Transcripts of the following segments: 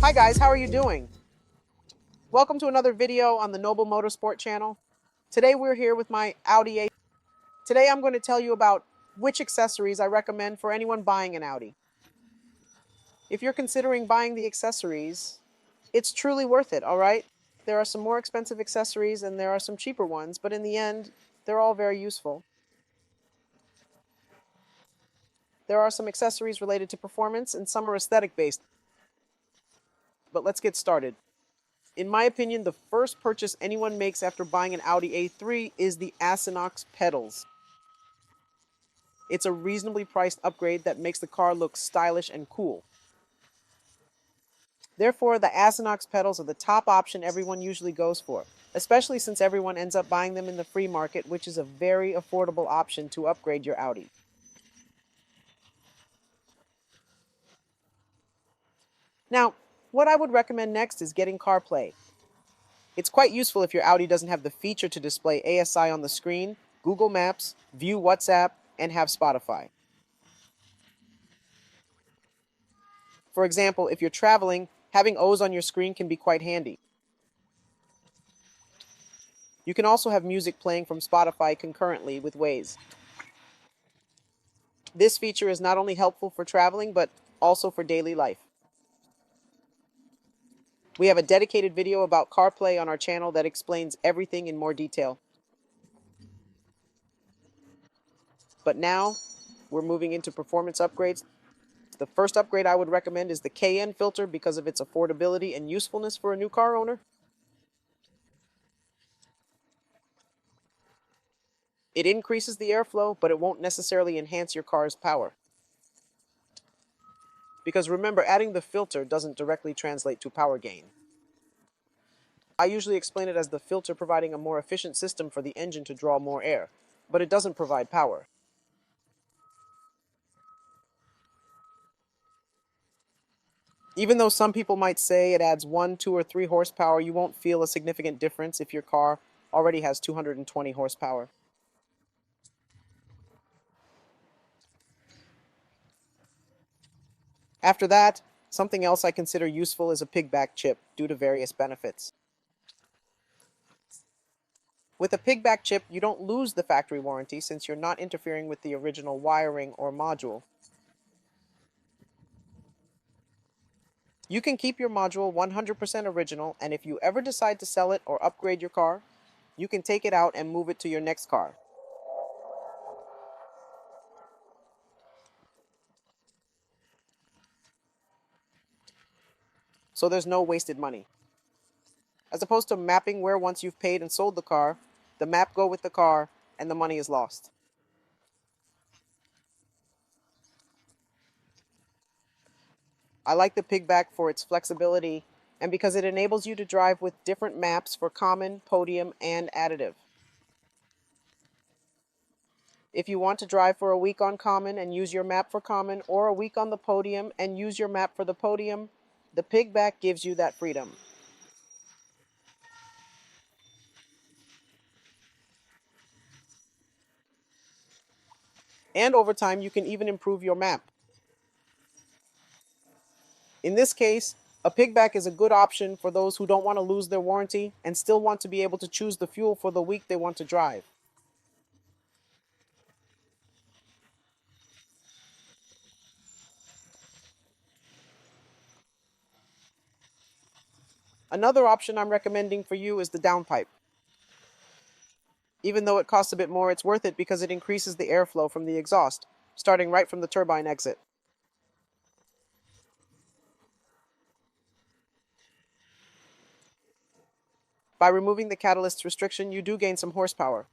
Hi guys, how are you doing? Welcome to another video on the Noble Motorsport channel. Today we're here with my Audi A. Today I'm going to tell you about which accessories I recommend for anyone buying an Audi. If you're considering buying the accessories, it's truly worth it, alright? There are some more expensive accessories and there are some cheaper ones, but in the end, they're all very useful. There are some accessories related to performance and some are aesthetic based. But let's get started. In my opinion, the first purchase anyone makes after buying an Audi A3 is the Asinox pedals. It's a reasonably priced upgrade that makes the car look stylish and cool. Therefore, the Asinox pedals are the top option everyone usually goes for, especially since everyone ends up buying them in the free market, which is a very affordable option to upgrade your Audi. Now, what I would recommend next is getting CarPlay. It's quite useful if your Audi doesn't have the feature to display ASI on the screen, Google Maps, view WhatsApp, and have Spotify. For example, if you're traveling, having O's on your screen can be quite handy. You can also have music playing from Spotify concurrently with Waze. This feature is not only helpful for traveling, but also for daily life. We have a dedicated video about CarPlay on our channel that explains everything in more detail. But now, we're moving into performance upgrades. The first upgrade I would recommend is the KN filter because of its affordability and usefulness for a new car owner. It increases the airflow, but it won't necessarily enhance your car's power. Because remember, adding the filter doesn't directly translate to power gain. I usually explain it as the filter providing a more efficient system for the engine to draw more air, but it doesn't provide power. Even though some people might say it adds 1, 2, or 3 horsepower, you won't feel a significant difference if your car already has 220 horsepower. After that, something else I consider useful is a pigback chip due to various benefits. With a pigback chip, you don't lose the factory warranty since you're not interfering with the original wiring or module. You can keep your module 100% original, and if you ever decide to sell it or upgrade your car, you can take it out and move it to your next car. So there's no wasted money. As opposed to mapping where once you've paid and sold the car, the map go with the car and the money is lost. I like the pigback for its flexibility and because it enables you to drive with different maps for common, podium, and additive. If you want to drive for a week on common and use your map for common, or a week on the podium and use your map for the podium, the pigback gives you that freedom. And over time, you can even improve your map. In this case, a pigback is a good option for those who don't want to lose their warranty and still want to be able to choose the fuel for the week they want to drive. Another option I'm recommending for you is the downpipe. Even though it costs a bit more, it's worth it because it increases the airflow from the exhaust, starting right from the turbine exit. By removing the catalyst restriction, you do gain some horsepower.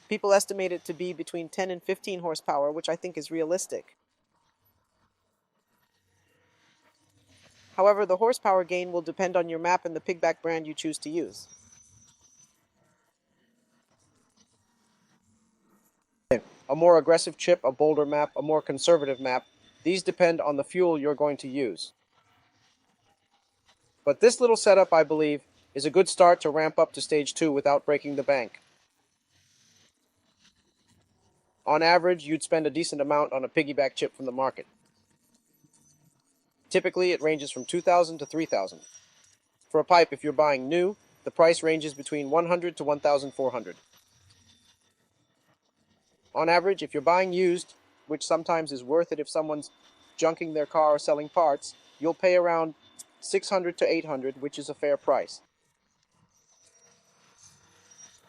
People estimate it to be between 10 and 15 horsepower, which I think is realistic. However, the horsepower gain will depend on your map and the pigback brand you choose to use. A more aggressive chip, a bolder map, a more conservative map, these depend on the fuel you're going to use. But this little setup, I believe, is a good start to ramp up to stage 2 without breaking the bank. On average, you'd spend a decent amount on a piggyback chip from the market. Typically, it ranges from $2,000 to $3,000. For a pipe, if you're buying new, the price ranges between $100 to $1,400. On average, if you're buying used, which sometimes is worth it if someone's junking their car or selling parts, you'll pay around $600 to $800, which is a fair price.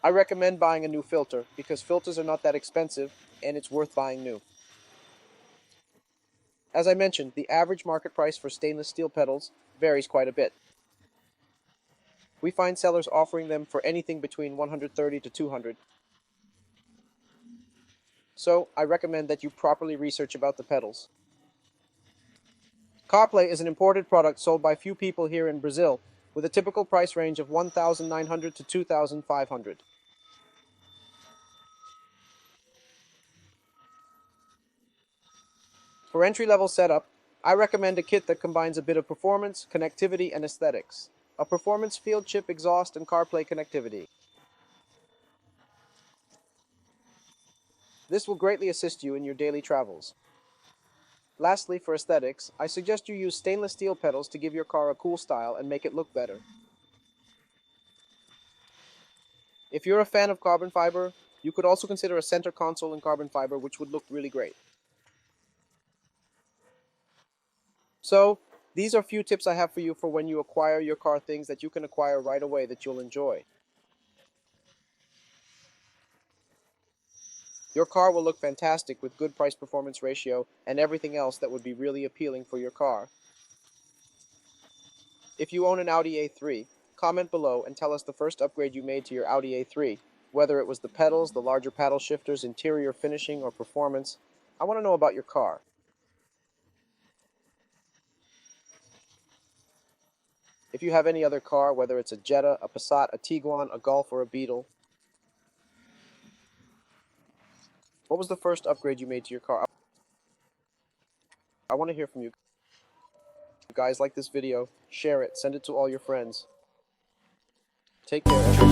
I recommend buying a new filter because filters are not that expensive and it's worth buying new. As I mentioned, the average market price for stainless steel pedals varies quite a bit. We find sellers offering them for anything between $130 to $200. So I recommend that you properly research about the pedals. CarPlay is an imported product sold by few people here in Brazil, with a typical price range of $1,900 to $2,500. For entry-level setup, I recommend a kit that combines a bit of performance, connectivity, and aesthetics. A performance field chip exhaust and CarPlay connectivity. This will greatly assist you in your daily travels. Lastly, for aesthetics, I suggest you use stainless steel pedals to give your car a cool style and make it look better. If you're a fan of carbon fiber, you could also consider a center console in carbon fiber, which would look really great. So, these are a few tips I have for you for when you acquire your car, things that you can acquire right away that you'll enjoy. Your car will look fantastic with good price-performance ratio and everything else that would be really appealing for your car. If you own an Audi A3, comment below and tell us the first upgrade you made to your Audi A3, whether it was the pedals, the larger paddle shifters, interior finishing, or performance. I want to know about your car. If you have any other car, whether it's a Jetta, a Passat, a Tiguan, a Golf, or a Beetle, what was the first upgrade you made to your car? I want to hear from you. If you guys like this video, share it, send it to all your friends. Take care.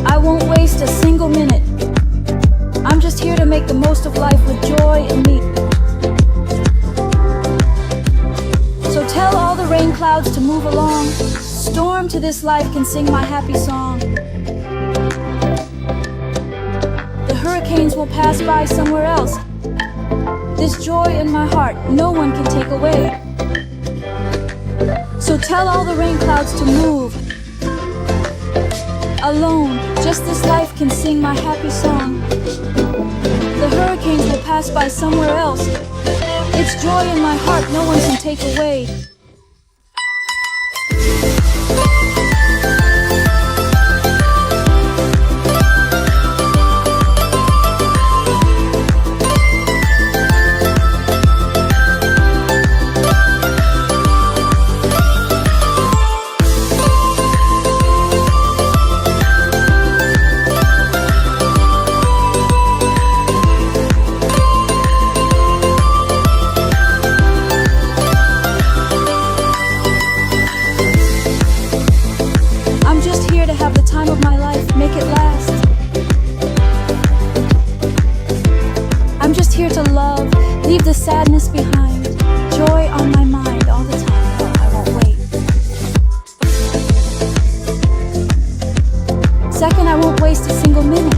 I won't waste a single minute. I'm just here to make the most of life with joy and me. So tell all the rain clouds to move along. Storm to this life can sing my happy song. The hurricanes will pass by somewhere else. This joy in my heart no one can take away. So tell all the rain clouds to move. Alone, just this life can sing my happy song. The hurricanes will pass by somewhere else. It's joy in my heart no one can take away. Make it last. I'm just here to love, leave the sadness behind. Joy on my mind all the time. No, I won't wait. Second, I won't waste a single minute.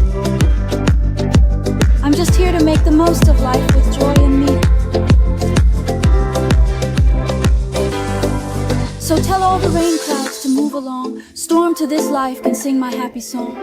I'm just here to make the most of life with joy in me. So tell all the rain clouds to move along. Storm to this life can sing my happy song.